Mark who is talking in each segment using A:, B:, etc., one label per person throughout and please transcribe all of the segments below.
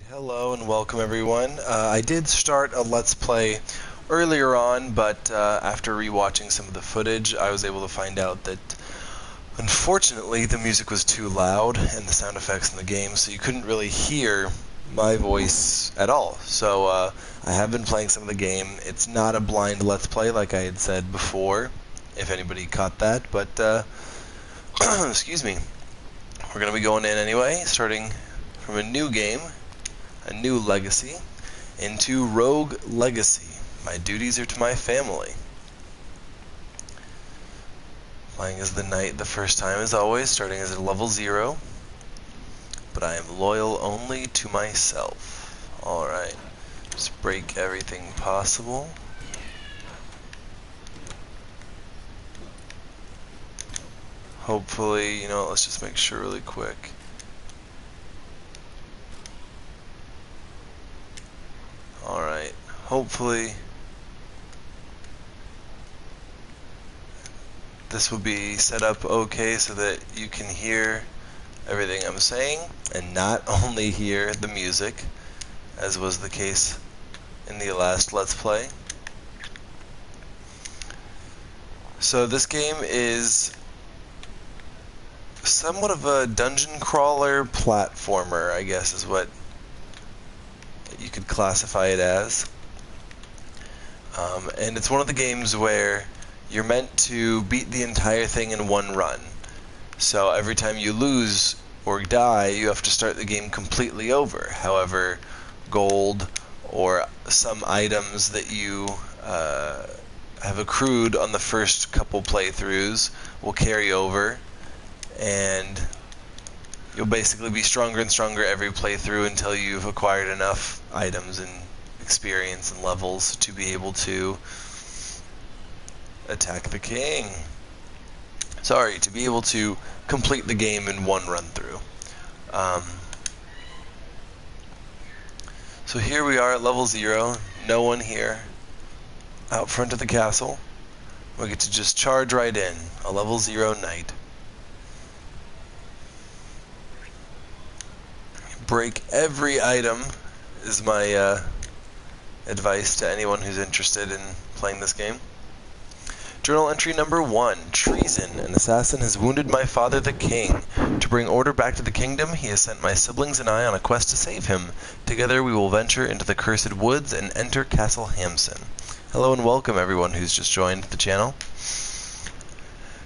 A: Hello and welcome everyone. I did start a Let's Play earlier on, but after rewatching some of the footage, I was able to find out that unfortunately the music was too loud and the sound effects in the game, so you couldn't really hear my voice at all. So I have been playing some of the game. It's not a blind Let's Play like I had said before, if anybody caught that, but excuse me. We're going to be going in anyway, starting from a new game. A new legacy, into Rogue Legacy. My duties are to my family. Playing as the knight the first time as always, starting as a level 0. But I am loyal only to myself. Alright, just break everything possible. Hopefully, let's just make sure really quick. Alright, hopefully this will be set up okay so that you can hear everything I'm saying and not only hear the music, as was the case in the last Let's Play. So this game is somewhat of a dungeon crawler platformer, I guess is what you could classify it as. And it's one of the games where you're meant to beat the entire thing in one run. So every time you lose or die, you have to start the game completely over. However, gold or some items that you have accrued on the first couple playthroughs will carry over, and you'll basically be stronger and stronger every playthrough until you've acquired enough items and experience and levels to be able to attack the king. Sorry, to be able to complete the game in one run through. So here we are at level 0, no one here, out front of the castle. We get to just charge right in, a level 0 knight. Break every item is my advice to anyone who's interested in playing this game. Journal entry number 1. Treason. An assassin has wounded my father the king. To bring order back to the kingdom, he has sent my siblings and I on a quest to save him. Together we will venture into the cursed woods and enter Castle Hamson. Hello and welcome everyone who's just joined the channel.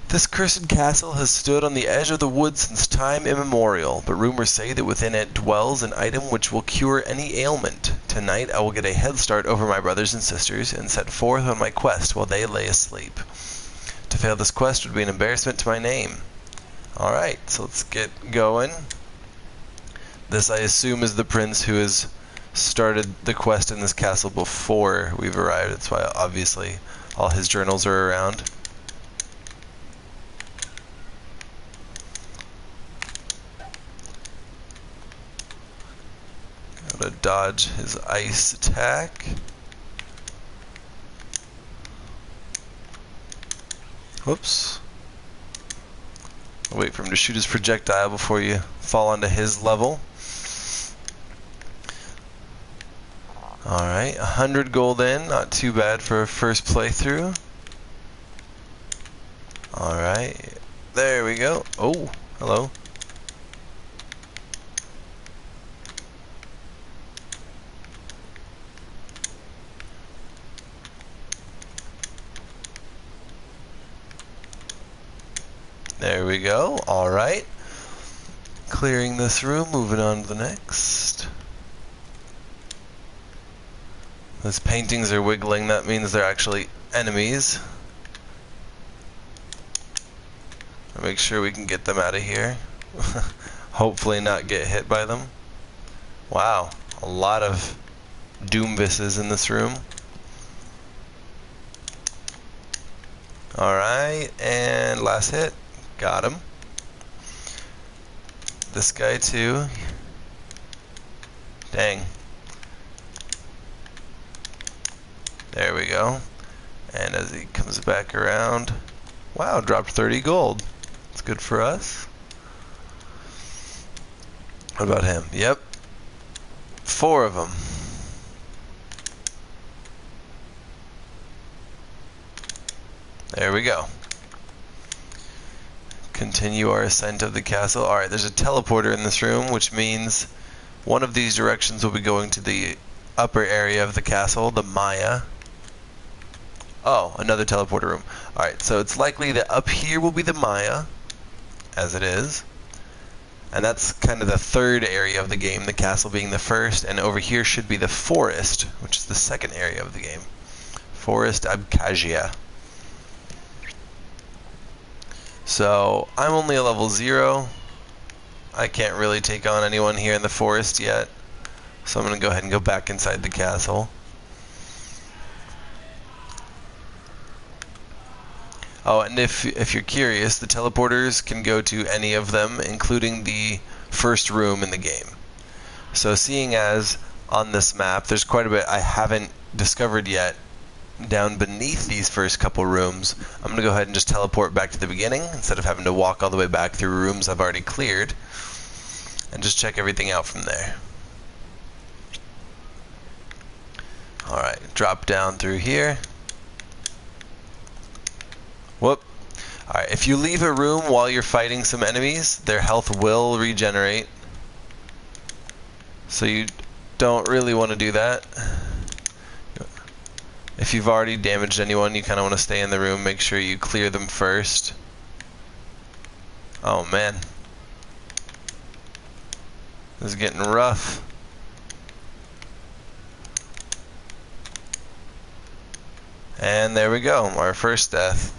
A: This cursed castle has stood on the edge of the woods since time immemorial, but rumors say that within it dwells an item which will cure any ailment. Tonight I will get a head start over my brothers and sisters and set forth on my quest while they lay asleep. To fail this quest would be an embarrassment to my name. Alright, so let's get going. This, I assume, is the prince who has started the quest in this castle before we've arrived. That's why, obviously, all his journals are around. Gotta dodge his ice attack. Whoops. I'll wait for him to shoot his projectile before you fall onto his level. Alright, 100 gold in, not too bad for a first playthrough. Alright, there we go. Oh, hello. There we go. Alright. Clearing this room, moving on to the next. Those paintings are wiggling, that means they're actually enemies. I'll make sure we can get them out of here. Hopefully not get hit by them. Wow, a lot of Doomvisses in this room. Alright, and last hit. Got him. This guy too. Dang. There we go. And as he comes back around, wow, dropped 30 gold. That's good for us. What about him? Yep. 4 of them. There we go. Continue our ascent of the castle. Alright, there's a teleporter in this room, which means one of these directions will be going to the upper area of the castle, the Maya. Oh, another teleporter room. Alright, so it's likely that up here will be the Maya, as it is. And that's kind of the third area of the game, the castle being the first, and over here should be the forest, which is the second area of the game. Forest Abkhazia. So, I'm only a level 0. I can't really take on anyone here in the forest yet. So I'm going to go ahead and go back inside the castle. Oh, and if you're curious, the teleporters can go to any of them, including the first room in the game. So seeing as on this map, there's quite a bit I haven't discovered yet down beneath these first couple rooms, I'm going to go ahead and just teleport back to the beginning instead of having to walk all the way back through rooms I've already cleared, and just check everything out from there. Alright, drop down through here. Whoop. Alright, if you leave a room while you're fighting some enemies, their health will regenerate. So you don't really want to do that. If you've already damaged anyone, you kind of want to stay in the room. Make sure you clear them first. Oh man. This is getting rough. And there we go, our first death.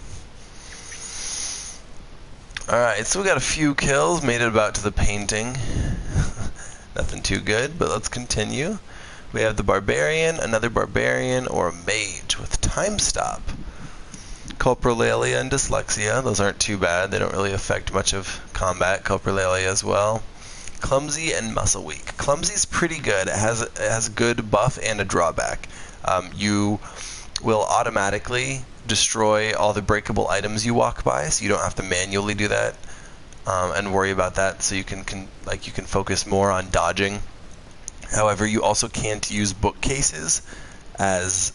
A: Alright, so we got a few kills, made it about to the painting. Nothing too good, but let's continue. We have the barbarian, another barbarian, or a mage with time stop. Coprolalia and dyslexia, those aren't too bad. They don't really affect much of combat. Coprolalia as well. Clumsy and muscle weak. Clumsy's pretty good. It has a good buff and a drawback. You will automatically destroy all the breakable items you walk by, so you don't have to manually do that and worry about that. So you can focus more on dodging. However, you also can't use bookcases as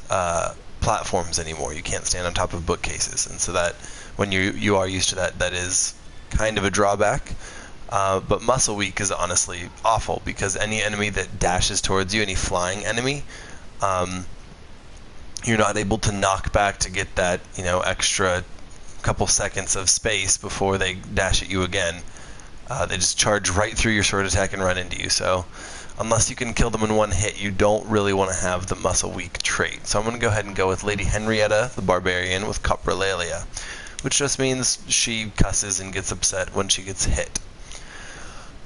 A: platforms anymore. You can't stand on top of bookcases, and so that when you are used to that, that is kind of a drawback. But muscle weak is honestly awful, because any enemy that dashes towards you, any flying enemy, you're not able to knock back to get that, extra couple seconds of space before they dash at you again. They just charge right through your sword attack and run into you. So unless you can kill them in one hit, you don't really want to have the muscle weak trait. So I'm going to go ahead and go with Lady Henrietta, the barbarian, with Coprolalia, which just means she cusses and gets upset when she gets hit.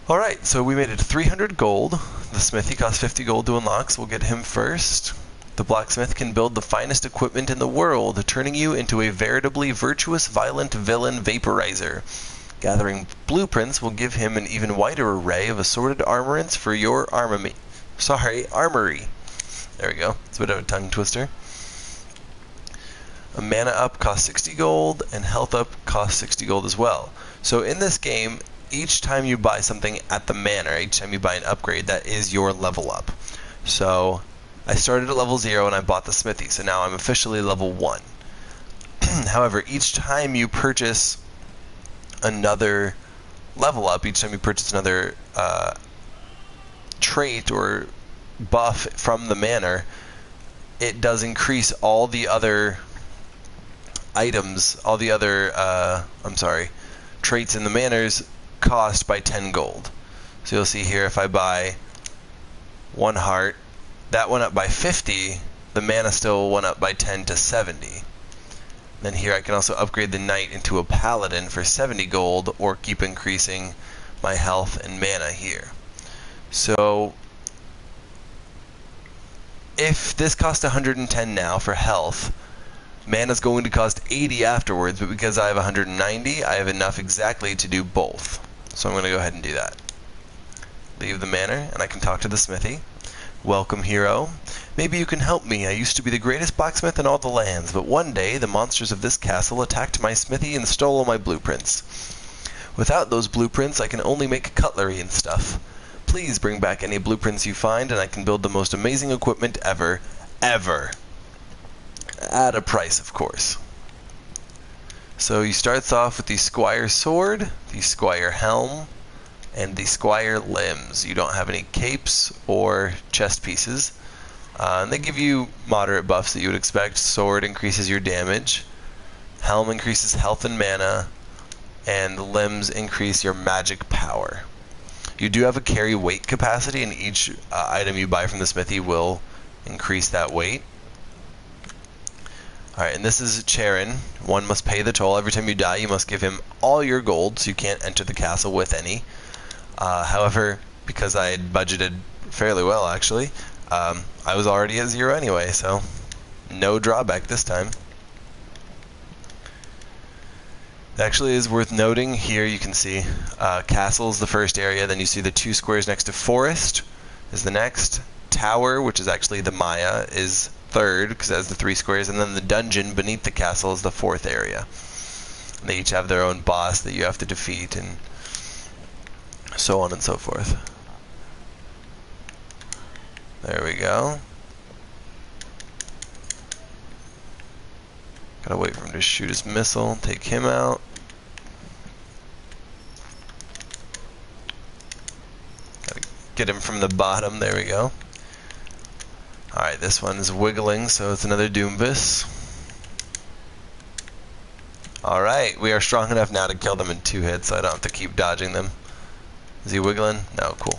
A: Alright, so we made it 300 gold. The smithy costs 50 gold to unlock, so we'll get him first. The blacksmith can build the finest equipment in the world, turning you into a veritably virtuous, violent villain vaporizer. Gathering blueprints will give him an even wider array of assorted armorants for your armory. There we go. It's a bit of a tongue twister. A mana up costs 60 gold, and health up costs 60 gold as well. So in this game, each time you buy something at the manor, each time you buy an upgrade, that is your level up. So I started at level 0 and I bought the smithy, so now I'm officially level 1. However, each time you purchase another level up, each time you purchase another trait or buff from the manor, it does increase all the other items, all the other, traits in the manor's cost by 10 gold. So you'll see here, if I buy 1 heart, that went up by 50, the mana still went up by 10 to 70. Then here I can also upgrade the knight into a paladin for 70 gold, or keep increasing my health and mana here. So if this costs 110 now for health, mana is going to cost 80 afterwards, but because I have 190, I have enough exactly to do both. So I'm going to go ahead and do that. Leave the manor, and I can talk to the smithy. Welcome, hero. Maybe you can help me. I used to be the greatest blacksmith in all the lands, but one day the monsters of this castle attacked my smithy and stole all my blueprints. Without those blueprints, I can only make cutlery and stuff. please bring back any blueprints you find and I can build the most amazing equipment ever. Ever. At a price, of course. So he starts off with the Squire Sword, the Squire Helm, and the Squire Limbs. You don't have any capes or chest pieces. And they give you moderate buffs that you would expect. Sword increases your damage. Helm increases health and mana. And the limbs increase your magic power. You do have a carry weight capacity, and each item you buy from the smithy will increase that weight. Alright, and this is Charon. One must pay the toll. Every time you die, you must give him all your gold, so you can't enter the castle with any. However, because I had budgeted fairly well, actually, I was already at 0 anyway, so no drawback this time. It actually is worth noting, here you can see castle is the first area, then you see the 2 squares next to forest is the next. Tower, which is actually the Maya, is third because it has the 3 squares, and then the dungeon beneath the castle is the 4th area. And they each have their own boss that you have to defeat, and so on and so forth. There we go. Gotta wait for him to shoot his missile, take him out. Gotta get him from the bottom, there we go. Alright, this one is wiggling, so it's another Doombus. Alright, we are strong enough now to kill them in 2 hits, so I don't have to keep dodging them. Is he wiggling? No, cool.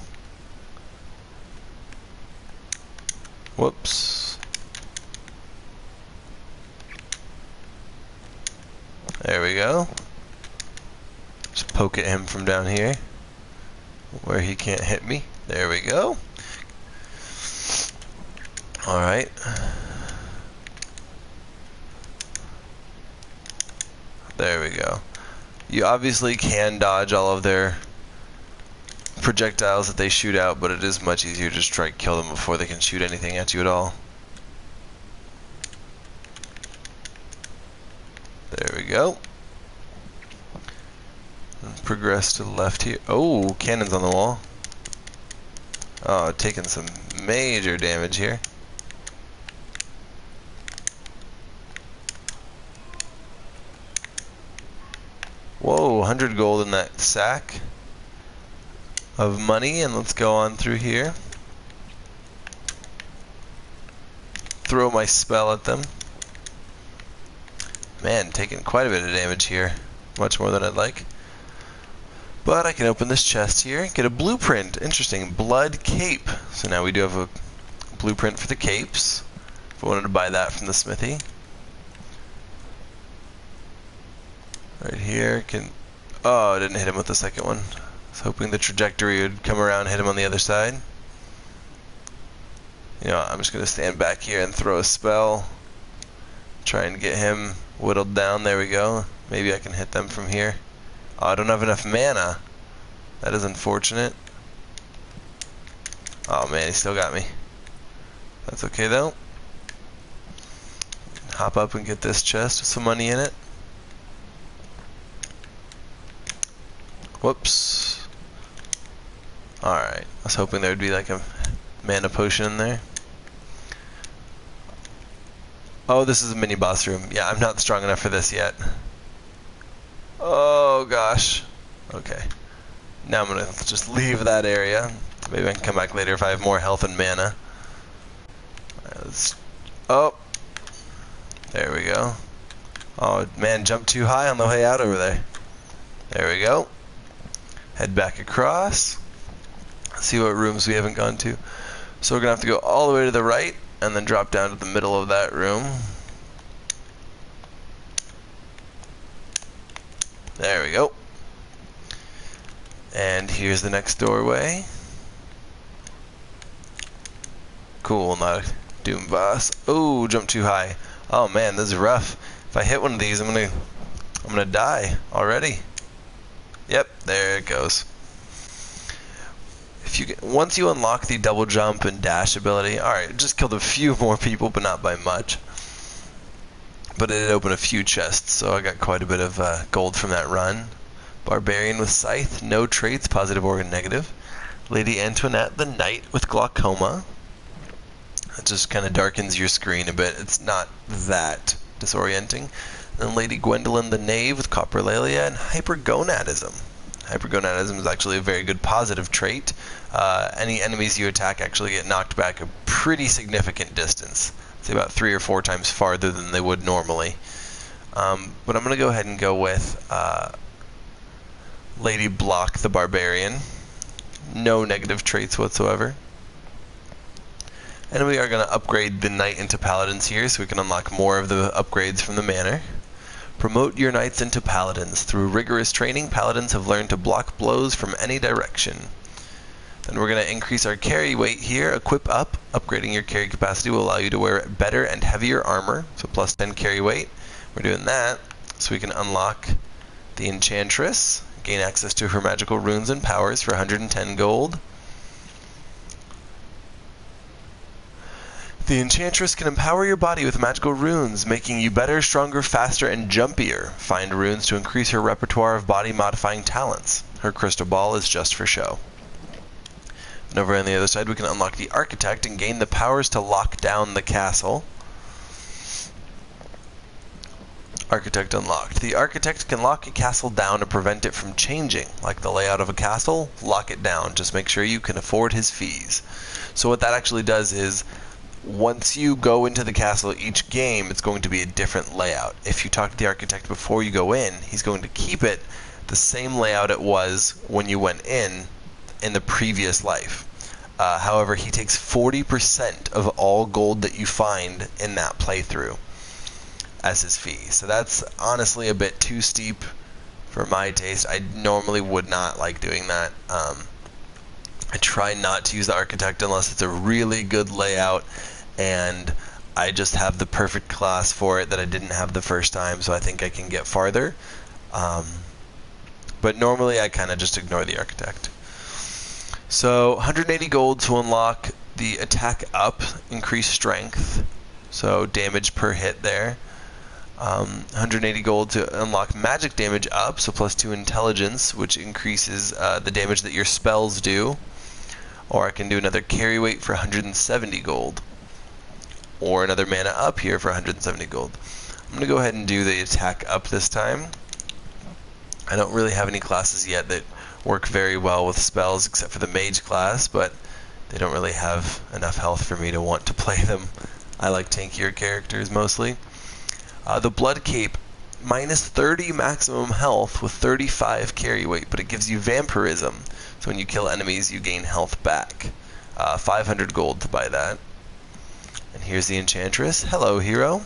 A: Whoops. There we go. Just poke at him from down here, where he can't hit me. There we go. Alright. There we go. You obviously can dodge all of their projectiles that they shoot out, but it is much easier to just try to kill them before they can shoot anything at you at all. There we go. And progress to the left here. Oh, cannons on the wall. Oh, taking some major damage here. Whoa, 100 gold in that sack of money, and let's go on through here. Throw my spell at them. Man, taking quite a bit of damage here. Much more than I'd like. But I can open this chest here, get a blueprint. Interesting, blood cape. So now we do have a blueprint for the capes. If I wanted to buy that from the smithy. Right here, oh, I didn't hit him with the second one. I was hoping the trajectory would come around and hit him on the other side. You know, I'm just going to stand back here and throw a spell. Try and get him whittled down. There we go. Maybe I can hit them from here. Oh, I don't have enough mana. That is unfortunate. Oh man, he still got me. That's okay though. Hop up and get this chest with some money in it. Whoops. Alright, I was hoping there would be like a mana potion in there. Oh, this is a mini boss room. Yeah, I'm not strong enough for this yet. Oh gosh. Okay. Now I'm gonna just leave that area. Maybe I can come back later if I have more health and mana. Oh. There we go. Oh man, jumped too high on the way out over there. There we go. Head back across. See what rooms we haven't gone to. So we're gonna have to go all the way to the right and then drop down to the middle of that room. There we go. And here's the next doorway. Cool, not a doom boss. Oh, jumped too high. Oh man, this is rough. If I hit one of these, I'm gonna die already. Yep, there it goes. Once you unlock the double jump and dash ability, alright, just killed a few more people, but not by much. But it did open a few chests, so I got quite a bit of gold from that run. Barbarian with Scythe, no traits, positive or negative. Lady Antoinette, the Knight with glaucoma. It just kind of darkens your screen a bit. It's not that disorienting. And then Lady Gwendolyn, the Knave with coprolalia and hypergonadism. Hypergonadism is actually a very good positive trait. Any enemies you attack actually get knocked back a pretty significant distance. Say about 3 or 4 times farther than they would normally. But I'm going to go ahead and go with Lady Block, the Barbarian. No negative traits whatsoever. And we are going to upgrade the Knight into Paladins here so we can unlock more of the upgrades from the manor. Promote your Knights into Paladins. Through rigorous training, Paladins have learned to block blows from any direction. Then we're going to increase our carry weight here. Equip up. Upgrading your carry capacity will allow you to wear better and heavier armor, so plus 10 carry weight. We're doing that so we can unlock the Enchantress. Gain access to her magical runes and powers for 110 gold. The Enchantress can empower your body with magical runes, making you better, stronger, faster, and jumpier. Find runes to increase her repertoire of body-modifying talents. Her crystal ball is just for show. And over on the other side, we can unlock the Architect and gain the powers to lock down the castle. Architect unlocked. The Architect can lock a castle down to prevent it from changing. Like the layout of a castle, lock it down. Just make sure you can afford his fees. So what that actually does is, once you go into the castle each game, it's going to be a different layout. If you talk to the Architect before you go in, he's going to keep it the same layout it was when you went in the previous life. However, he takes 40% of all gold that you find in that playthrough as his fee. So that's honestly a bit too steep for my taste. I normally would not like doing that. I try not to use the Architect unless it's a really good layout and I just have the perfect class for it that I didn't have the first time, so I think I can get farther. But normally I kind of just ignore the Architect. So 180 gold to unlock the attack up, increase strength, so damage per hit there. 180 gold to unlock magic damage up, so plus 2 intelligence, which increases the damage that your spells do. Or I can do another carry weight for 170 gold. Or another mana up here for 170 gold. I'm going to go ahead and do the attack up this time. I don't really have any classes yet that work very well with spells except for the mage class, but they don't really have enough health for me to want to play them. I like tankier characters mostly. The Blood Cape, minus 30 maximum health with 35 carry weight, but it gives you vampirism. So when you kill enemies, you gain health back. 500 gold to buy that. And here's the Enchantress. Hello, hero.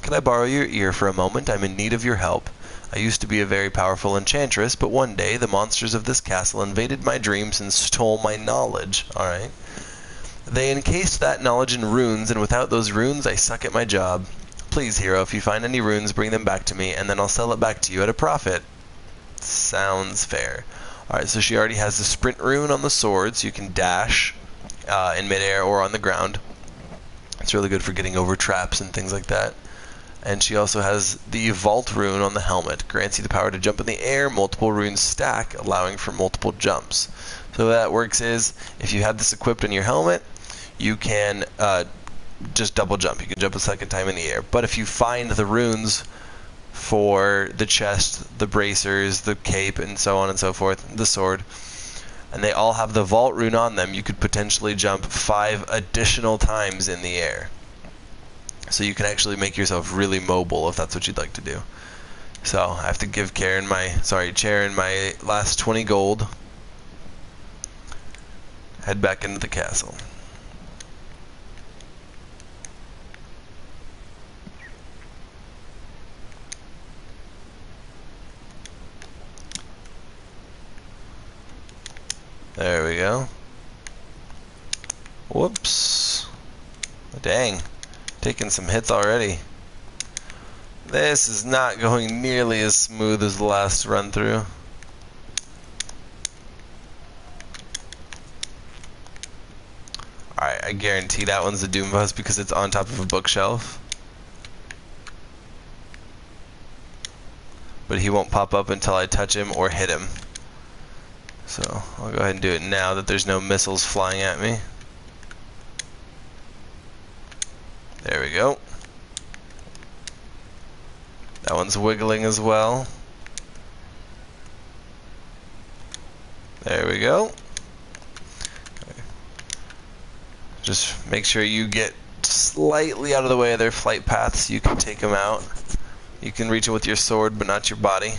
A: Can I borrow your ear for a moment? I'm in need of your help. I used to be a very powerful enchantress, but one day the monsters of this castle invaded my dreams and stole my knowledge. Alright. They encased that knowledge in runes, and without those runes, I suck at my job. Please, hero, if you find any runes, bring them back to me, and then I'll sell it back to you at a profit. Sounds fair. Alright, so she already has the sprint rune on the sword, so you can dash in midair or on the ground. It's really good for getting over traps and things like that. And she also has the vault rune on the helmet. Grants you the power to jump in the air, multiple runes stack, allowing for multiple jumps. So the way that works is, if you have this equipped on your helmet, you can just double jump. You can jump a second time in the air. But if you find the runes for the chest, the bracers, the cape, and so on and so forth, the sword, and they all have the vault rune on them, you could potentially jump 5 additional times in the air. So you can actually make yourself really mobile if that's what you'd like to do. So I have to give Charon my last 20 gold. Head back into the castle. There we go. Whoops. Dang. Taking some hits already. This is not going nearly as smooth as the last run through. Alright, I guarantee that one's a Doom Bus because it's on top of a bookshelf. But he won't pop up until I touch him or hit him. So I'll go ahead and do it now that there's no missiles flying at me. There we go. That one's wiggling as well. There we go. Just make sure you get slightly out of the way of their flight paths. You can take them out. You can reach it with your sword, but not your body.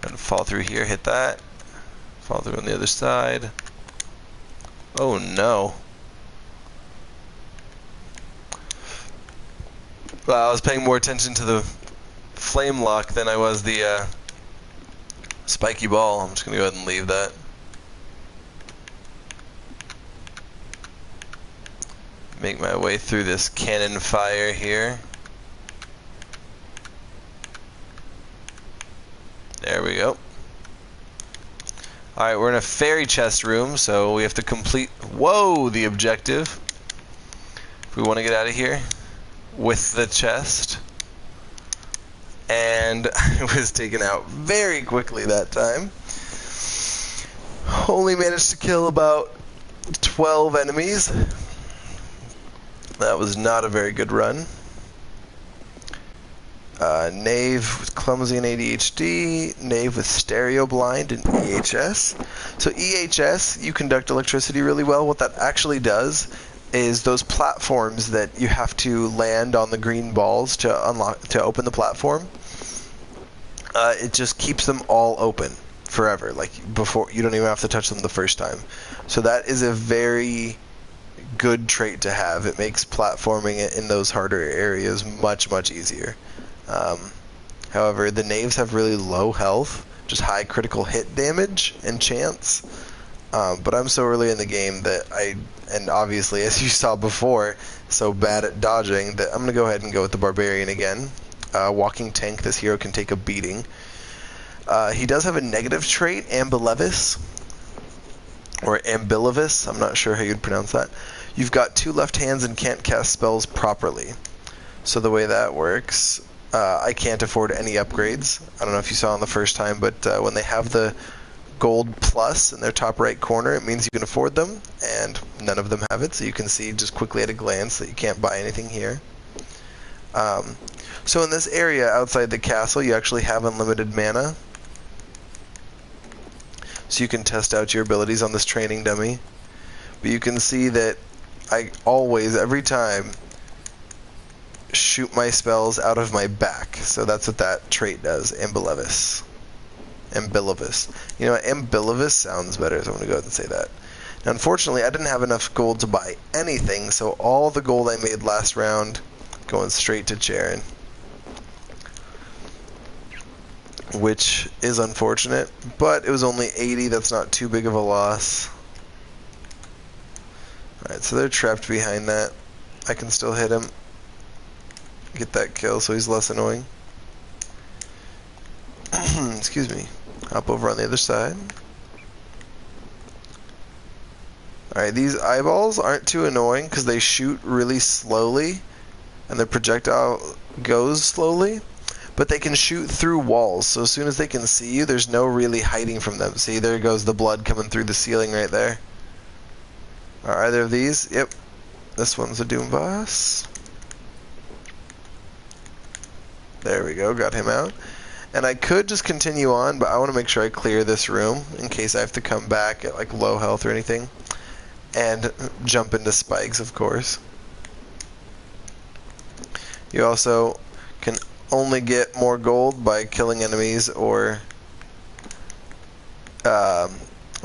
A: And fall through here, hit that. Fall through on the other side. Oh no. Well, I was paying more attention to the flame lock than I was the spiky ball. I'm just going to go ahead and leave that. Make my way through this cannon fire here. There we go. Alright, we're in a fairy chest room, so we have to complete, the objective. If we want to get out of here with the chest. And I was taken out very quickly that time. Only managed to kill about 12 enemies. That was not a very good run. Knave with clumsy and ADHD, Knave with stereo blind and EHS. So EHS, you conduct electricity really well. What that actually does is those platforms that you have to land on the green balls to open the platform. It just keeps them all open forever. Like before, you don't even have to touch them the first time. So that is a very good trait to have. It makes platforming in those harder areas much easier. However, the Knaves have really low health, just high critical hit damage and chance. But I'm so early in the game that and obviously, as you saw before, so bad at dodging that I'm going to go ahead and go with the Barbarian again. Walking tank, this hero can take a beating. He does have a negative trait, Ambilevous, or Ambilevous, I'm not sure how you'd pronounce that. You've got 2 left hands and can't cast spells properly. So the way that works, I can't afford any upgrades. I don't know if you saw on the first time, but when they have the gold plus in their top right corner, it means you can afford them, and none of them have it, so you can see just quickly at a glance that you can't buy anything here. So in this area outside the castle, you actually have unlimited mana. So you can test out your abilities on this training dummy. But you can see that I always, every time, shoot my spells out of my back. So that's what that trait does, Ambilevous. Ambilevous. You know what, Ambilevous sounds better, so I'm going to go ahead and say that. Now, unfortunately, I didn't have enough gold to buy anything, so all the gold I made last round going straight to Charon. Which is unfortunate, but it was only 80, that's not too big of a loss. Alright, so they're trapped behind that. I can still hit him. Get that kill so he's less annoying. Excuse me. Hop over on the other side. Alright, these eyeballs aren't too annoying because they shoot really slowly and their projectile goes slowly, but they can shoot through walls, so as soon as they can see you, there's no really hiding from them. See, there goes the blood coming through the ceiling right there. Are either of these? Yep. This one's a Doom boss. There we go, got him out. And I could just continue on, but I want to make sure I clear this room in case I have to come back at like low health or anything. And jump into spikes, of course. You also can only get more gold by killing enemies or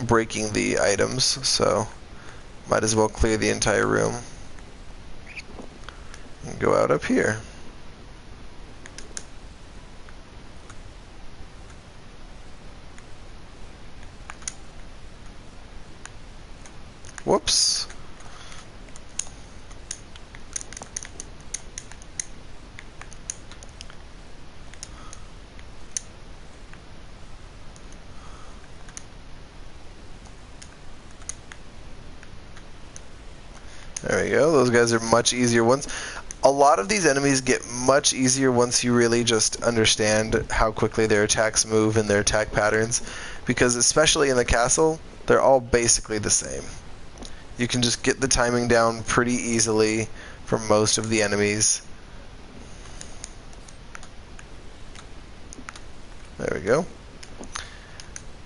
A: breaking the items, so might as well clear the entire room and go out up here. Whoops. There we go. Those guys are much easier ones. A lot of these enemies get much easier once you really just understand how quickly their attacks move and their attack patterns. because especially in the castle, they're all basically the same. You can just get the timing down pretty easily for most of the enemies. There we go.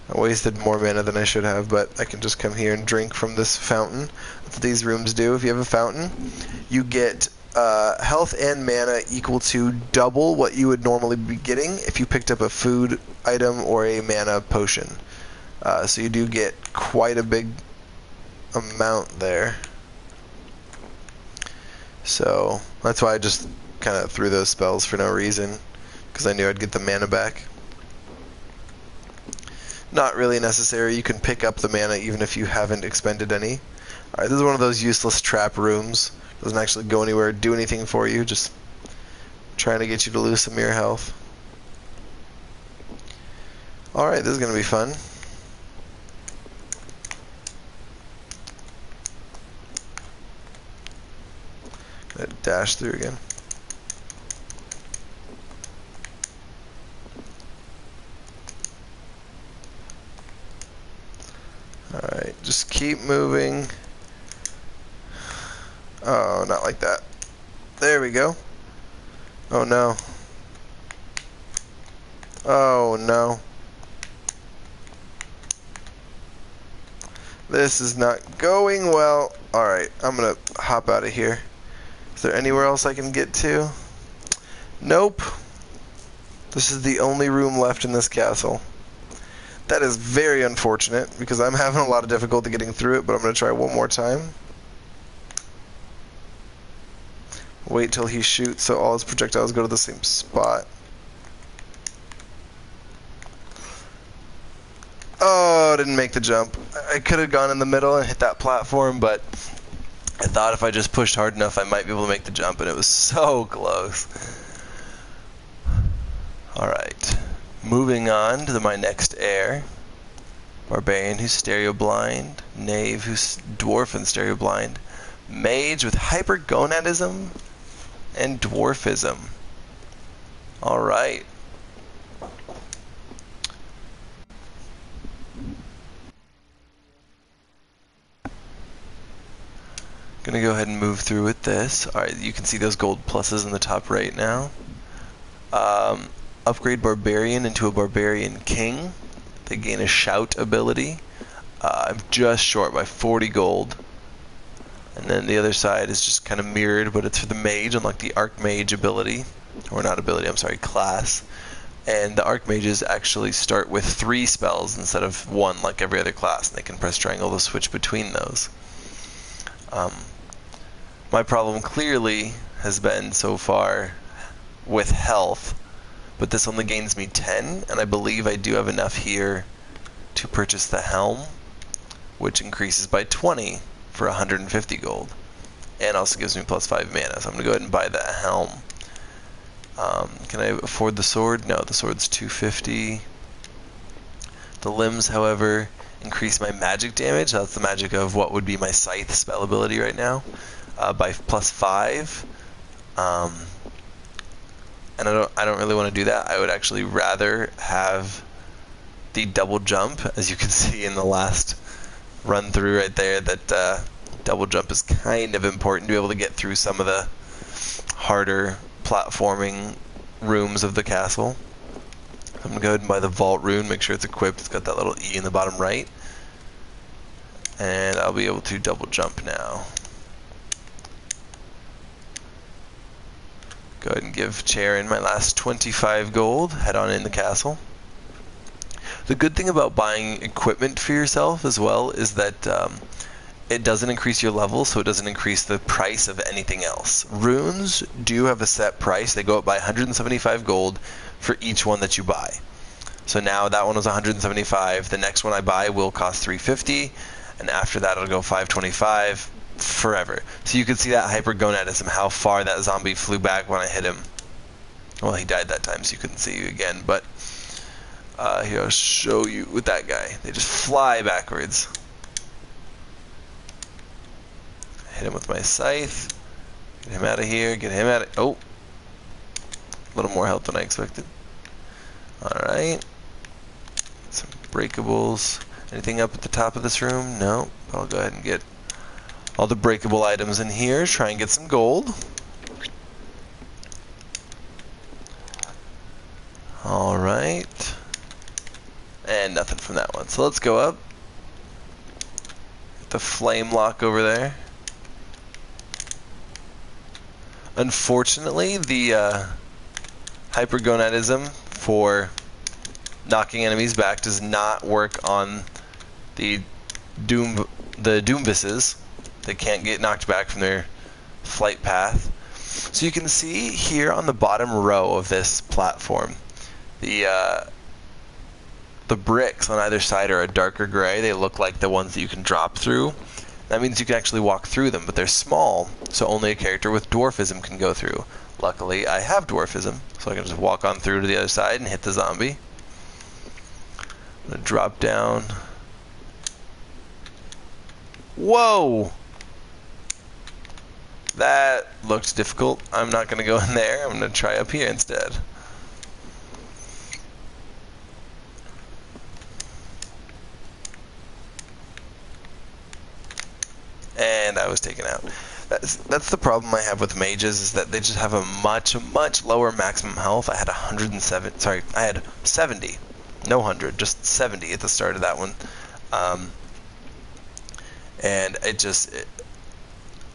A: I wasted more mana than I should have, but I can just come here and drink from this fountain. That's what these rooms do. If you have a fountain, you get health and mana equal to double what you would normally be getting if you picked up a food item or a mana potion. So you do get quite a big amount there. So that's why I just kind of threw those spells for no reason, because I knew I'd get the mana back. Not really necessary. You can pick up the mana even if you haven't expended any. Alright, this is one of those useless trap rooms. Doesn't actually go anywhere, do anything for you, just trying to get you to lose some of your health. Alright, this is going to be fun. Gonna dash through again. Alright, just keep moving. Oh, not like that. There we go. Oh no. Oh no. This is not going well. Alright, I'm gonna hop out of here. Is there anywhere else I can get to? Nope. This is the only room left in this castle. That is very unfortunate, because I'm having a lot of difficulty getting through it, but I'm going to try one more time. Wait till he shoots so all his projectiles go to the same spot. Oh, I didn't make the jump. I could have gone in the middle and hit that platform, but I thought if I just pushed hard enough I might be able to make the jump, and it was so close. Alright. Moving on to my next heir. Barbarian who's stereo blind. Knave who's dwarf and stereo blind. Mage with hypergonadism and dwarfism. Alright. Gonna go ahead and move through with this. Alright, you can see those gold pluses in the top right now. Upgrade Barbarian into a Barbarian King. They gain a shout ability. I'm just short by 40 gold. And then the other side is just kind of mirrored, but it's for the mage, unlike the Archmage ability. Or not ability, I'm sorry, class. And the Archmages actually start with 3 spells instead of 1 like every other class, and they can press triangle to switch between those. My problem clearly has been so far with health, but this only gains me 10, and I believe I do have enough here to purchase the helm, which increases by 20 for 150 gold, and also gives me plus 5 mana, so I'm going to go ahead and buy that helm. Can I afford the sword? No, the sword's 250. The limbs, however, increase my magic damage. That's the magic of what would be my scythe spell ability right now, by plus 5. And I don't really want to do that. I would actually rather have the double jump, as you can see in the last run through right there, that double jump is kind of important to be able to get through some of the harder platforming rooms of the castle. I'm going to go ahead and buy the vault rune, make sure it's equipped. It's got that little E in the bottom right. And I'll be able to double jump now. Go ahead and give Charon my last 25 gold, head on in the castle. The good thing about buying equipment for yourself as well is that it doesn't increase your level, so it doesn't increase the price of anything else. Runes do have a set price. They go up by 175 gold for each one that you buy. So now that one was 175. The next one I buy will cost 350, and after that it'll go 525 forever. So you can see that hypergonadism, how far that zombie flew back when I hit him. Well, he died that time, so you couldn't see you again, but here, I'll show you with that guy. They just fly backwards. Hit him with my scythe. Get him out of here. Get him out of... Oh! A little more health than I expected. Alright. breakables. Anything up at the top of this room? No. I'll go ahead and get all the breakable items in here. Try and get some gold. Alright. And nothing from that one. So let's go up. Get the flame lock over there. Unfortunately, the hypergonadism for knocking enemies back does not work on the Doomvises. They can't get knocked back from their flight path. So you can see here on the bottom row of this platform, the bricks on either side are a darker gray. They look like the ones that you can drop through. That means you can actually walk through them, but they're small, so only a character with dwarfism can go through. Luckily, I have dwarfism, so I can just walk on through to the other side and hit the zombie. I'm going to drop down. Whoa! That looked difficult. I'm not going to go in there. I'm going to try up here instead. And I was taken out. That's the problem I have with mages, is that they just have a much lower maximum health. I had 107. Sorry, I had 70. No 100, just 70 at the start of that one. And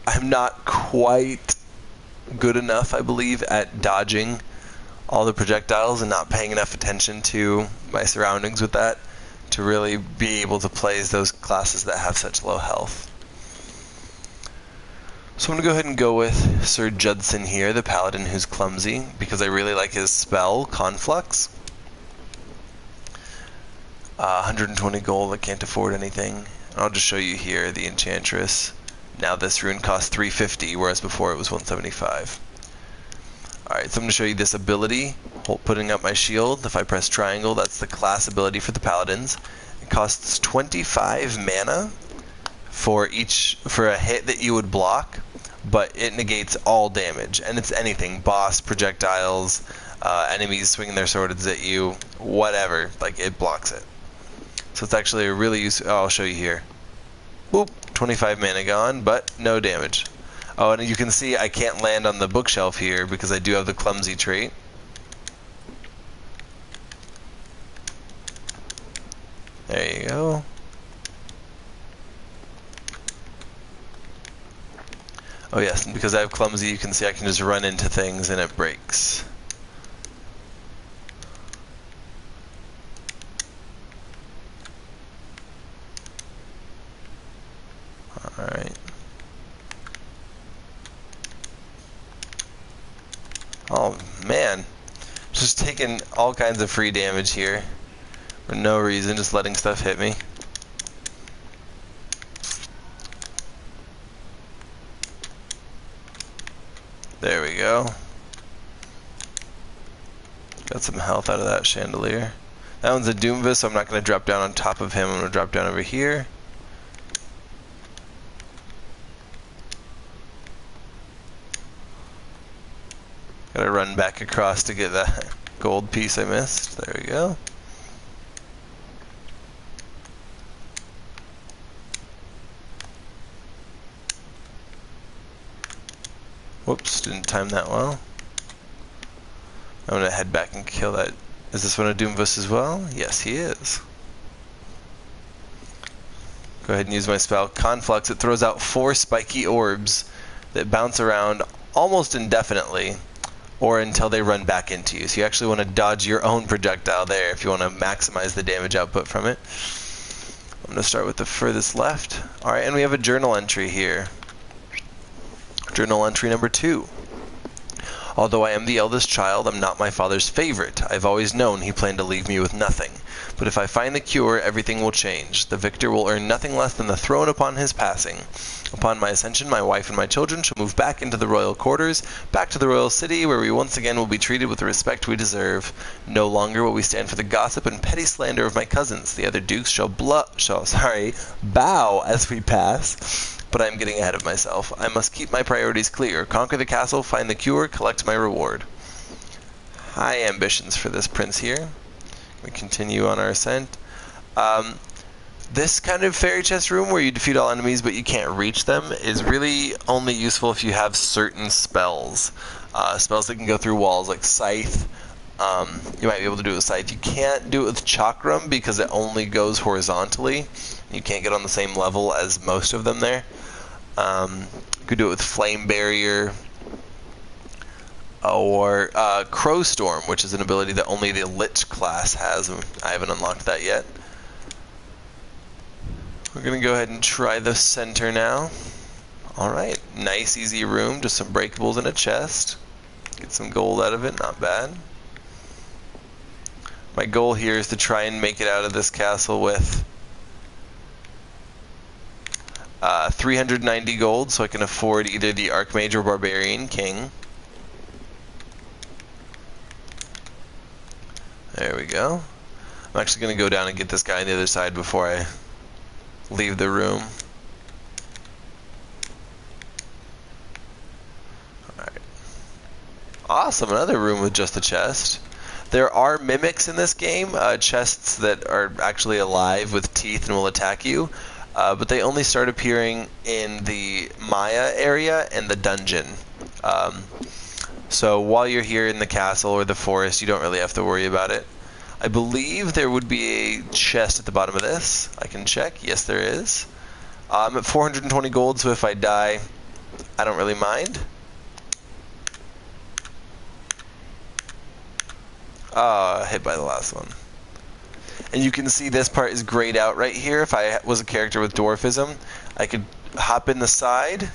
A: I'm not quite good enough, I believe, at dodging all the projectiles and not paying enough attention to my surroundings with that to really be able to play as those classes that have such low health. So I'm going to go ahead and go with Sir Judson here, the paladin who's clumsy, because I really like his spell, Conflux. 120 gold, I can't afford anything. I'll just show you here the Enchantress. Now this rune costs 350, whereas before it was 175. Alright, so I'm going to show you this ability, putting up my shield. If I press triangle, that's the class ability for the paladins. It costs 25 mana for a hit that you would block, but it negates all damage, and it's anything, boss, projectiles, enemies swinging their swords at you, whatever, like it blocks it. So it's actually a really useful. I'll show you here. Boop, 25 mana gone, but no damage. Oh, and you can see I can't land on the bookshelf here because I do have the clumsy trait. There you go. Oh yes, and because I have clumsy, you can see I can just run into things and it breaks. Alright. Oh man, just taking all kinds of free damage here for no reason, just letting stuff hit me. There we go. Got some health out of that chandelier. That one's a Doomvis, so I'm not going to drop down on top of him. I'm going to drop down over here. Gotta run back across to get that gold piece I missed. There we go. Whoops, didn't time that well. I'm gonna head back and kill that. Is this one a Doomvis as well? Yes, he is. Go ahead and use my spell, Conflux. It throws out 4 spiky orbs that bounce around almost indefinitely, or until they run back into you. So you actually want to dodge your own projectile there if you want to maximize the damage output from it. I'm going to start with the furthest left. Alright, and we have a journal entry here. Journal entry number 2. Although I am the eldest child, I'm not my father's favorite. I've always known he planned to leave me with nothing. But if I find the cure, everything will change. The victor will earn nothing less than the throne upon his passing. Upon my ascension, my wife and my children shall move back into the royal quarters, back to the royal city, where we once again will be treated with the respect we deserve. No longer will we stand for the gossip and petty slander of my cousins. The other dukes shall bow as we pass. But I am getting ahead of myself. I must keep my priorities clear. Conquer the castle, find the cure, collect my reward. High ambitions for this prince here. We continue on our ascent. This kind of fairy chest room where you defeat all enemies but you can't reach them is really only useful if you have certain spells. Spells that can go through walls, like Scythe. You might be able to do it with Scythe. You can't do it with Chakram because it only goes horizontally. You can't get on the same level as most of them there. You could do it with Flame Barrier. Or Crow Storm, which is an ability that only the Lich class has. I haven't unlocked that yet. We're going to go ahead and try the center now. Alright, nice easy room, just some breakables and a chest. Get some gold out of it, not bad. My goal here is to try and make it out of this castle with 390 gold, so I can afford either the Archmage or Barbarian King. There we go. I'm actually going to go down and get this guy on the other side before I leave the room. Alright. Awesome, another room with just a chest. There are mimics in this game, chests that are actually alive with teeth and will attack you, but they only start appearing in the Maya area and the dungeon. So while you're here in the castle or the forest, you don't really have to worry about it. I believe there would be a chest at the bottom of this. I can check. Yes, there is. I'm at 420 gold, so if I die, I don't really mind. Hit by the last one. And you can see this part is grayed out right here. If I was a character with dwarfism, I could hop in the side.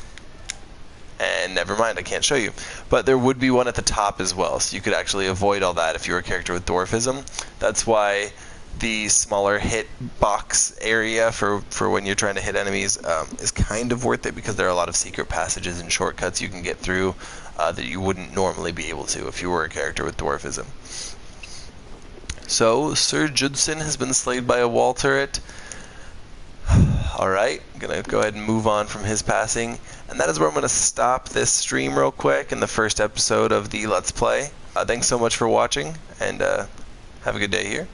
A: And never mind, I can't show you. But there would be one at the top as well, so you could actually avoid all that if you were a character with dwarfism. That's why the smaller hit box area for when you're trying to hit enemies is kind of worth it, because there are a lot of secret passages and shortcuts you can get through that you wouldn't normally be able to if you were a character with dwarfism. So, Sir Judson has been slayed by a wall turret. Alright, I'm going to go ahead and move on from his passing. And that is where I'm going to stop this stream real quick in the first episode of the Let's Play. Thanks so much for watching, and have a good day here.